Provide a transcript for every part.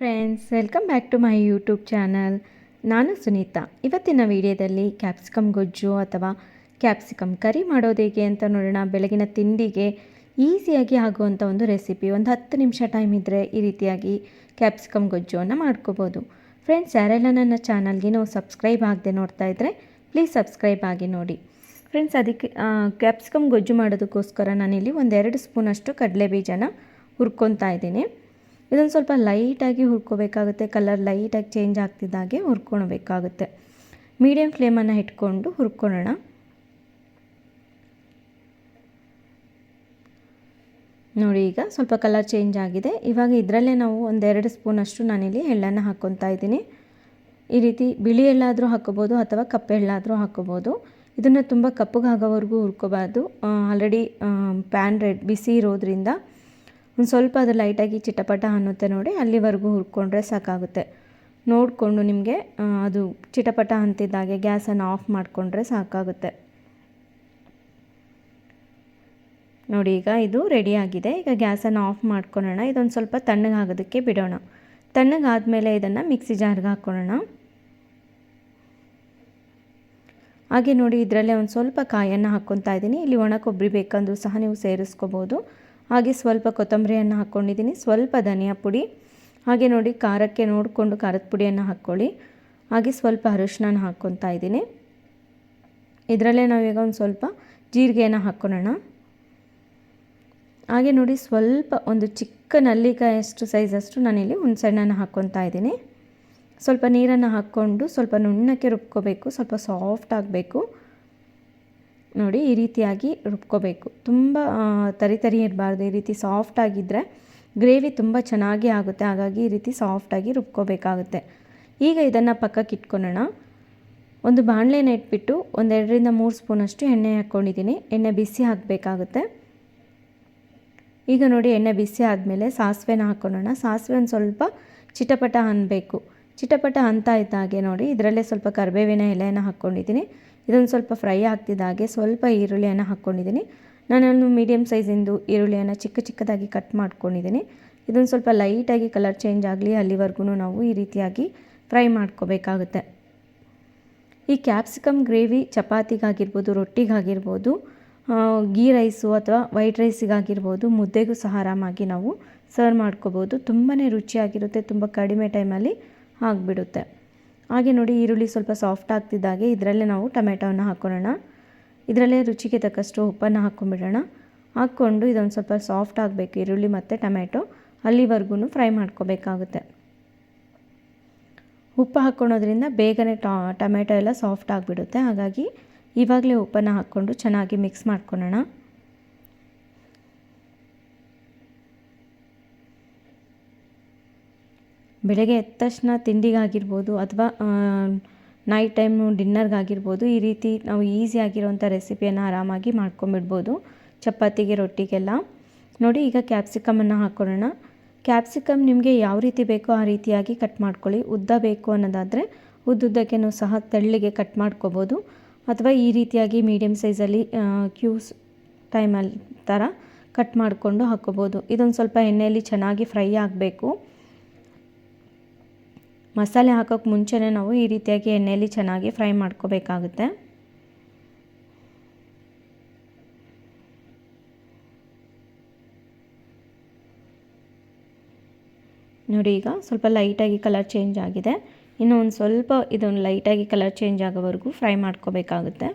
Friends, welcome back to my YouTube channel. ನಾನು ಸುನೀತಾ. ಇವತ್ತಿನ ವಿಡಿಯೋದಲ್ಲಿ ಕ್ಯಾಪ್ಸಿಕಮ್ ಗೊಜ್ಜು ಅಥವಾ ಕ್ಯಾಪ್ಸಿಕಮ್ ಕರಿ ಮಾಡೋದು ಹೇಗೆ ಅಂತ ನೋಡೋಣ. ಬೆಳಗಿನ ತಿಂಡಿಗೆ ಈಸಿಯಾಗಿ ಆಗುವಂಥ ಒಂದು ರೆಸಿಪಿ. ಒಂದು 10 ನಿಮಿಷ ಟೈಮ್ ಇದ್ದರೆ ಈ ರೀತಿಯಾಗಿ ಕ್ಯಾಪ್ಸಿಕಮ್ ಗೊಜ್ಜುವನ್ನು ಮಾಡ್ಕೋಬೋದು. ಫ್ರೆಂಡ್ಸ್, ಯಾರೆಲ್ಲ ನನ್ನ ಚಾನಲ್ಗೆ ನಾವು ಸಬ್ಸ್ಕ್ರೈಬ್ ಆಗದೆ ನೋಡ್ತಾ ಇದ್ದರೆ ಪ್ಲೀಸ್ ಸಬ್ಸ್ಕ್ರೈಬ್ ಆಗಿ ನೋಡಿ. ಫ್ರೆಂಡ್ಸ್, ಅದಕ್ಕೆ ಕ್ಯಾಪ್ಸಿಕಮ್ ಗೊಜ್ಜು ಮಾಡೋದಕ್ಕೋಸ್ಕರ ನಾನಿಲ್ಲಿ 1-2 ಸ್ಪೂನಷ್ಟು ಕಡಲೆ ಬೀಜನ ಹುರ್ಕೊತಾ ಇದ್ದೀನಿ. ಇದನ್ನು ಸ್ವಲ್ಪ ಲೈಟಾಗಿ ಹುರ್ಕೋಬೇಕಾಗುತ್ತೆ. ಕಲರ್ ಲೈಟಾಗಿ ಚೇಂಜ್ ಆಗ್ತಿದ್ದಾಗೆ ಹುರ್ಕೊಳ್ಬೇಕಾಗುತ್ತೆ. ಮೀಡಿಯಮ್ ಫ್ಲೇಮನ್ನು ಇಟ್ಕೊಂಡು ಹುರ್ಕೊಳ್ಳೋಣ. ನೋಡಿ, ಈಗ ಸ್ವಲ್ಪ ಕಲರ್ ಚೇಂಜ್ ಆಗಿದೆ. ಇವಾಗ ಇದರಲ್ಲೇ ನಾವು 1-2 ಸ್ಪೂನಷ್ಟು ನಾನಿಲ್ಲಿ ಎಳ್ಳನ್ನು ಹಾಕ್ಕೊತಾ ಇದ್ದೀನಿ. ಈ ರೀತಿ ಬಿಳಿ ಎಳ್ಳಾದರೂ ಹಾಕ್ಕೋಬೋದು ಅಥವಾ ಕಪ್ಪು ಎಳ್ಳಾದರೂ ಹಾಕ್ಕೋಬೋದು. ಇದನ್ನು ತುಂಬ ಕಪ್ಪಗಾಗೋವರೆಗೂ ಹುರ್ಕೋಬಾರ್ದು. ಆಲ್ರೆಡಿ ಪ್ಯಾನ್ ಬಿಸಿ ಇರೋದ್ರಿಂದ ಒಂದು ಸ್ವಲ್ಪ ಅದು ಲೈಟಾಗಿ ಚಿಟಪಟ ಅನ್ನುತ್ತೆ ನೋಡಿ, ಅಲ್ಲಿವರೆಗೂ ಹುರ್ಕೊಂಡ್ರೆ ಸಾಕಾಗುತ್ತೆ. ನೋಡಿಕೊಂಡು ನಿಮಗೆ ಅದು ಚಿಟಪಟ ಅಂತಿದ್ದಾಗೆ ಗ್ಯಾಸನ್ನು ಆಫ್ ಮಾಡಿಕೊಂಡ್ರೆ ಸಾಕಾಗುತ್ತೆ. ನೋಡಿ, ಈಗ ಇದು ರೆಡಿಯಾಗಿದೆ. ಈಗ ಗ್ಯಾಸನ್ನು ಆಫ್ ಮಾಡ್ಕೊಳ್ಳೋಣ. ಇದೊಂದು ಸ್ವಲ್ಪ ತಣ್ಣಗಾಗೋದಕ್ಕೆ ಬಿಡೋಣ. ತಣ್ಣಗಾದಮೇಲೆ ಇದನ್ನು ಮಿಕ್ಸಿ ಜಾರ್ಗೆ ಹಾಕ್ಕೊಳ್ಳೋಣ. ಹಾಗೆ ನೋಡಿ, ಇದರಲ್ಲೇ ಒಂದು ಸ್ವಲ್ಪ ಕಾಯನ್ನು ಹಾಕ್ಕೊತಾ ಇದ್ದೀನಿ. ಇಲ್ಲಿ ಒಣ ಕೊಬ್ಬರಿ ಬೇಕಂದ್ರೂ ಸಹ ನೀವು ಸೇರಿಸ್ಕೋಬೋದು. ಹಾಗೆ ಸ್ವಲ್ಪ ಕೊತ್ತಂಬರಿಯನ್ನು ಹಾಕ್ಕೊಂಡಿದ್ದೀನಿ, ಸ್ವಲ್ಪ ಧನಿಯಾ ಪುಡಿ, ಹಾಗೆ ನೋಡಿ ಖಾರಕ್ಕೆ ನೋಡಿಕೊಂಡು ಖಾರದ ಪುಡಿಯನ್ನು ಹಾಕ್ಕೊಳ್ಳಿ. ಹಾಗೆ ಸ್ವಲ್ಪ ಅರಿಶಿನ ಹಾಕ್ಕೊತಾ ಇದ್ದೀನಿ. ಇದರಲ್ಲೇ ನಾವೀಗ ಒಂದು ಸ್ವಲ್ಪ ಜೀರಿಗೆಯನ್ನು ಹಾಕ್ಕೊಳ್ಳೋಣ. ಹಾಗೆ ನೋಡಿ, ಸ್ವಲ್ಪ ಒಂದು ಚಿಕ್ಕ ನಲ್ಲಿಕಾಯಷ್ಟು ಸೈಜಷ್ಟು ನಾನಿಲ್ಲಿ ಹುಣಸೆಹಣ್ಣನ್ನು ಹಾಕ್ಕೊತಾ ಇದ್ದೀನಿ. ಸ್ವಲ್ಪ ನೀರನ್ನು ಹಾಕ್ಕೊಂಡು ಸ್ವಲ್ಪ ನುಣ್ಣಕ್ಕೆ ರುಬ್ಕೋಬೇಕು. ಸ್ವಲ್ಪ ಸಾಫ್ಟ್ ಆಗಬೇಕು. ನೋಡಿ, ಈ ರೀತಿಯಾಗಿ ರುಬ್ಕೋಬೇಕು. ತುಂಬ ತರಿ ಇರಬಾರ್ದು. ಈ ರೀತಿ ಸಾಫ್ಟಾಗಿದ್ದರೆ ಗ್ರೇವಿ ತುಂಬ ಚೆನ್ನಾಗಿ ಆಗುತ್ತೆ. ಹಾಗಾಗಿ ಈ ರೀತಿ ಸಾಫ್ಟಾಗಿ ರುಬ್ಕೋಬೇಕಾಗುತ್ತೆ. ಈಗ ಇದನ್ನು ಪಕ್ಕಕ್ಕೆ ಇಟ್ಕೊಳ್ಳೋಣ. ಒಂದು ಬಾಣಲೆನ ಇಟ್ಬಿಟ್ಟು 1-2-3 ಸ್ಪೂನಷ್ಟು ಎಣ್ಣೆ ಹಾಕ್ಕೊಂಡಿದ್ದೀನಿ. ಎಣ್ಣೆ ಬಿಸಿ ಹಾಕಬೇಕಾಗುತ್ತೆ. ಈಗ ನೋಡಿ, ಎಣ್ಣೆ ಬಿಸಿ ಆದಮೇಲೆ ಸಾಸಿವೆನ ಹಾಕ್ಕೊಳ್ಳೋಣ. ಸಾಸಿವೆ ಒಂದು ಸ್ವಲ್ಪ ಚಿಟಪಟ ಅನ್ನಬೇಕು. ಚಿಟಪಟ ಅಂತ ಇದ್ದಾಗೆ ನೋಡಿ, ಇದರಲ್ಲೇ ಸ್ವಲ್ಪ ಕರಿಬೇವಿನ ಎಲೆಯನ್ನು ಹಾಕ್ಕೊಂಡಿದ್ದೀನಿ. ಇದೊಂದು ಸ್ವಲ್ಪ ಫ್ರೈ ಆಗ್ತಿದ್ದಾಗೆ ಸ್ವಲ್ಪ ಈರುಳ್ಳಿಯನ್ನು ಹಾಕ್ಕೊಂಡಿದ್ದೀನಿ. ನಾನೊಂದು ಮೀಡಿಯಮ್ ಸೈಜಿಂದು ಈರುಳ್ಳಿಯನ್ನು ಚಿಕ್ಕದಾಗಿ ಕಟ್ ಮಾಡ್ಕೊಂಡಿದ್ದೀನಿ. ಇದೊಂದು ಸ್ವಲ್ಪ ಲೈಟಾಗಿ ಕಲರ್ ಚೇಂಜ್ ಆಗಲಿ ಅಲ್ಲಿವರೆಗೂ ನಾವು ಈ ರೀತಿಯಾಗಿ ಫ್ರೈ ಮಾಡ್ಕೋಬೇಕಾಗುತ್ತೆ. ಈ ಕ್ಯಾಪ್ಸಿಕಮ್ ಗ್ರೇವಿ ಚಪಾತಿಗಾಗಿರ್ಬೋದು, ರೊಟ್ಟಿಗಾಗಿರ್ಬೋದು, ಗೀ ರೈಸು ಅಥವಾ ವೈಟ್ ರೈಸಿಗಾಗಿರ್ಬೋದು, ಮುದ್ದೆಗೂ ಸಹ ಆರಾಮಾಗಿ ನಾವು ಸರ್ವ್ ಮಾಡ್ಕೋಬೋದು. ತುಂಬಾ ರುಚಿಯಾಗಿರುತ್ತೆ. ತುಂಬ ಕಡಿಮೆ ಟೈಮಲ್ಲಿ ಆಗಿಬಿಡುತ್ತೆ. ಹಾಗೆ ನೋಡಿ, ಈರುಳ್ಳಿ ಸ್ವಲ್ಪ ಸಾಫ್ಟ್ ಆಗ್ತಿದ್ದಾಗೆ ಇದರಲ್ಲೇ ನಾವು ಟೊಮೆಟೊವನ್ನು ಹಾಕ್ಕೊಳ್ಳೋಣ. ಇದರಲ್ಲೇ ರುಚಿಗೆ ತಕ್ಕಷ್ಟು ಉಪ್ಪನ್ನು ಹಾಕ್ಕೊಂಡ್ಬಿಡೋಣ. ಹಾಕ್ಕೊಂಡು ಇದೊಂದು ಸ್ವಲ್ಪ ಸಾಫ್ಟ್ ಆಗಬೇಕು ಈರುಳ್ಳಿ ಮತ್ತು ಟೊಮೆಟೊ, ಅಲ್ಲಿವರೆಗೂ ಫ್ರೈ ಮಾಡ್ಕೋಬೇಕಾಗುತ್ತೆ. ಉಪ್ಪು ಹಾಕ್ಕೊಳೋದ್ರಿಂದ ಬೇಗನೆ ಟೊಮೆಟೊ ಎಲ್ಲ ಸಾಫ್ಟ್ ಆಗಿಬಿಡುತ್ತೆ. ಹಾಗಾಗಿ ಇವಾಗಲೇ ಉಪ್ಪನ್ನು ಹಾಕ್ಕೊಂಡು ಚೆನ್ನಾಗಿ ಮಿಕ್ಸ್ ಮಾಡ್ಕೊಳ್ಳೋಣ. ಬೆಳಗ್ಗೆ ಎದ್ದ ತಕ್ಷಣ ತಿಂಡಿಗಾಗಿರ್ಬೋದು ಅಥವಾ ನೈಟ್ ಟೈಮು ಡಿನ್ನರ್ಗಾಗಿರ್ಬೋದು, ಈ ರೀತಿ ನಾವು ಈಸಿಯಾಗಿರೋಂಥ ರೆಸಿಪಿಯನ್ನು ಆರಾಮಾಗಿ ಮಾಡ್ಕೊಂಬಿಡ್ಬೋದು ಚಪಾತಿಗೆ, ರೊಟ್ಟಿಗೆಲ್ಲ. ನೋಡಿ, ಈಗ ಕ್ಯಾಪ್ಸಿಕಮನ್ನು ಹಾಕ್ಕೊಳ್ಳೋಣ. ಕ್ಯಾಪ್ಸಿಕಮ್ ನಿಮಗೆ ಯಾವ ರೀತಿ ಬೇಕೋ ಆ ರೀತಿಯಾಗಿ ಕಟ್ ಮಾಡ್ಕೊಳ್ಳಿ. ಉದ್ದ ಬೇಕು ಅನ್ನೋದಾದರೆ ಉದ್ದುದ್ದಕ್ಕೂ ಸಹ ತೆಳ್ಳಿಗೆ ಕಟ್ ಮಾಡ್ಕೋಬೋದು, ಅಥವಾ ಈ ರೀತಿಯಾಗಿ ಮೀಡಿಯಮ್ ಸೈಜಲ್ಲಿ ಕ್ಯೂಬ್ಸ್ ಟೈಮಲ್ಲಿ ಥರ ಕಟ್ ಮಾಡಿಕೊಂಡು ಹಾಕ್ಕೋಬೋದು. ಇದೊಂದು ಸ್ವಲ್ಪ ಎಣ್ಣೆಯಲ್ಲಿ ಚೆನ್ನಾಗಿ ಫ್ರೈ ಆಗಬೇಕು. ಮಸಾಲೆ ಹಾಕೋಕ್ಕೆ ಮುಂಚೆನೇ ನಾವು ಈ ರೀತಿಯಾಗಿ ಎಣ್ಣೆಯಲ್ಲಿ ಚೆನ್ನಾಗಿ ಫ್ರೈ ಮಾಡ್ಕೋಬೇಕಾಗುತ್ತೆ. ನೋಡಿ, ಈಗ ಸ್ವಲ್ಪ ಲೈಟಾಗಿ ಕಲರ್ ಚೇಂಜ್ ಆಗಿದೆ. ಇನ್ನು ಒಂದು ಸ್ವಲ್ಪ ಇದೊಂದು ಲೈಟಾಗಿ ಕಲರ್ ಚೇಂಜ್ ಆಗೋವರೆಗೂ ಫ್ರೈ ಮಾಡ್ಕೋಬೇಕಾಗುತ್ತೆ.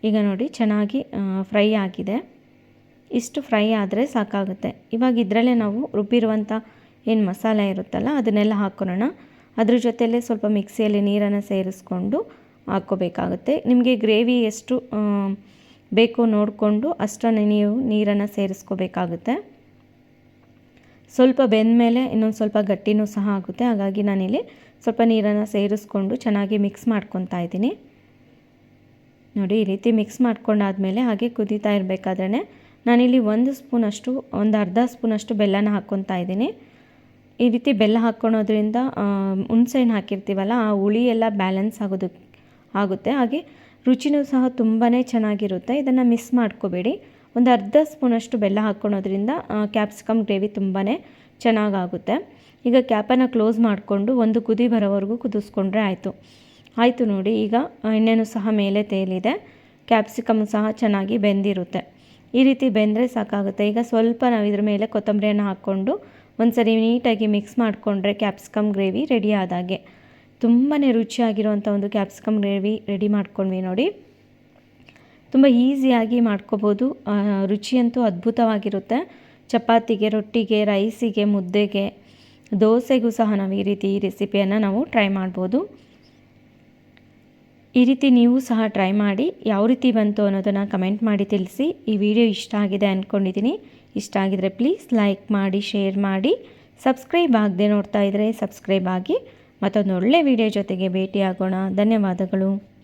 ಈಗ ನೋಡಿ, ಚೆನ್ನಾಗಿ ಫ್ರೈ ಆಗಿದೆ. ಇಷ್ಟು ಫ್ರೈ ಆದರೆ ಸಾಕಾಗುತ್ತೆ. ಇವಾಗ ಇದರಲ್ಲೇ ನಾವು ರುಬ್ಬಿರುವಂಥ ಏನು ಮಸಾಲೆ ಇರುತ್ತಲ್ಲ ಅದನ್ನೆಲ್ಲ ಹಾಕ್ಕೊಳ್ಳೋಣ. ಅದ್ರ ಜೊತೆಯಲ್ಲೇ ಸ್ವಲ್ಪ ಮಿಕ್ಸಿಯಲ್ಲಿ ನೀರನ್ನು ಸೇರಿಸ್ಕೊಂಡು ಹಾಕ್ಕೋಬೇಕಾಗುತ್ತೆ. ನಿಮಗೆ ಗ್ರೇವಿ ಎಷ್ಟು ಬೇಕು ನೋಡಿಕೊಂಡು ಅಷ್ಟನ್ನು ನೀವು ನೀರನ್ನು ಸೇರಿಸ್ಕೋಬೇಕಾಗುತ್ತೆ. ಸ್ವಲ್ಪ ಬೆಂದಮೇಲೆ ಇನ್ನೊಂದು ಸ್ವಲ್ಪ ಗಟ್ಟಿನೂ ಸಹ ಆಗುತ್ತೆ. ಹಾಗಾಗಿ ನಾನಿಲ್ಲಿ ಸ್ವಲ್ಪ ನೀರನ್ನು ಸೇರಿಸ್ಕೊಂಡು ಚೆನ್ನಾಗಿ ಮಿಕ್ಸ್ ಮಾಡ್ಕೊತಾ ಇದ್ದೀನಿ. ನೋಡಿ, ಈ ರೀತಿ ಮಿಕ್ಸ್ ಮಾಡ್ಕೊಂಡಾದಮೇಲೆ ಹಾಗೆ ಕುದೀತಾ ಇರಬೇಕಾದ್ರೆ ನಾನಿಲ್ಲಿ 1 ಸ್ಪೂನಷ್ಟು, ಒಂದು ಅರ್ಧ ಸ್ಪೂನಷ್ಟು ಬೆಲ್ಲನ ಹಾಕ್ಕೊತಾ ಇದ್ದೀನಿ. ಈ ರೀತಿ ಬೆಲ್ಲ ಹಾಕ್ಕೊಳೋದ್ರಿಂದ ಹುಣಸೆಹಣ್ಣು ಹಾಕಿರ್ತೀವಲ್ಲ, ಆ ಹುಳಿ ಎಲ್ಲ ಬ್ಯಾಲೆನ್ಸ್ ಆಗುತ್ತೆ. ಹಾಗೆ ರುಚಿನೂ ಸಹ ತುಂಬಾ ಚೆನ್ನಾಗಿರುತ್ತೆ. ಇದನ್ನು ಮಿಸ್ ಮಾಡ್ಕೋಬೇಡಿ. ಒಂದು ಅರ್ಧ ಸ್ಪೂನಷ್ಟು ಬೆಲ್ಲ ಹಾಕ್ಕೊಳೋದ್ರಿಂದ ಕ್ಯಾಪ್ಸಿಕಮ್ ಗ್ರೇವಿ ತುಂಬಾ ಚೆನ್ನಾಗಾಗುತ್ತೆ. ಈಗ ಕ್ಯಾಪನ್ನು ಕ್ಲೋಸ್ ಮಾಡಿಕೊಂಡು ಒಂದು ಕುದಿ ಬರೋವರೆಗೂ ಕುದಿಸ್ಕೊಂಡ್ರೆ ಆಯಿತು ನೋಡಿ. ಈಗ ಎಣ್ಣೆನೂ ಸಹ ಮೇಲೆ ತೇಲಿದೆ, ಕ್ಯಾಪ್ಸಿಕಮ್ ಸಹ ಚೆನ್ನಾಗಿ ಬೆಂದಿರುತ್ತೆ. ಈ ರೀತಿ ಬೆಂದರೆ ಸಾಕಾಗುತ್ತೆ. ಈಗ ಸ್ವಲ್ಪ ನಾವು ಇದ್ರ ಮೇಲೆ ಕೊತ್ತಂಬರಿಯನ್ನು ಹಾಕ್ಕೊಂಡು ಒಂದ್ಸರಿ ನೀಟಾಗಿ ಮಿಕ್ಸ್ ಮಾಡಿಕೊಂಡ್ರೆ ಕ್ಯಾಪ್ಸಿಕಮ್ ಗ್ರೇವಿ ರೆಡಿ ಆದಾಗೆ. ತುಂಬಾ ರುಚಿಯಾಗಿರುವಂಥ ಒಂದು ಕ್ಯಾಪ್ಸಿಕಮ್ ಗ್ರೇವಿ ರೆಡಿ ಮಾಡ್ಕೊಂಡ್ವಿ ನೋಡಿ. ತುಂಬ ಈಸಿಯಾಗಿ ಮಾಡ್ಕೋಬೋದು. ರುಚಿಯಂತೂ ಅದ್ಭುತವಾಗಿರುತ್ತೆ. ಚಪಾತಿಗೆ, ರೊಟ್ಟಿಗೆ, ರೈಸಿಗೆ, ಮುದ್ದೆಗೆ, ದೋಸೆಗೂ ಸಹ ನಾವು ಈ ರೆಸಿಪಿಯನ್ನು ನಾವು ಟ್ರೈ ಮಾಡ್ಬೋದು. ಈ ರೀತಿ ನೀವು ಸಹ ಟ್ರೈ ಮಾಡಿ ಯಾವ ರೀತಿ ಬಂತು ಅನ್ನೋದನ್ನು ಕಮೆಂಟ್ ಮಾಡಿ ತಿಳಿಸಿ. ಈ ವಿಡಿಯೋ ಇಷ್ಟ ಆಗಿದೆ ಅಂದ್ಕೊಂಡಿದ್ದೀನಿ. ಇಷ್ಟ ಆಗಿದರೆ ಪ್ಲೀಸ್ ಲೈಕ್ ಮಾಡಿ, ಶೇರ್ ಮಾಡಿ. ಸಬ್ಸ್ಕ್ರೈಬ್ ಆಗದೆ ನೋಡ್ತಾ ಇದ್ದರೆ ಸಬ್ಸ್ಕ್ರೈಬ್ ಆಗಿ. ಮತ್ತೊಂದು ಒಳ್ಳೆ ವಿಡಿಯೋ ಜೊತೆಗೆ ಭೇಟಿಯಾಗೋಣ. ಧನ್ಯವಾದಗಳು.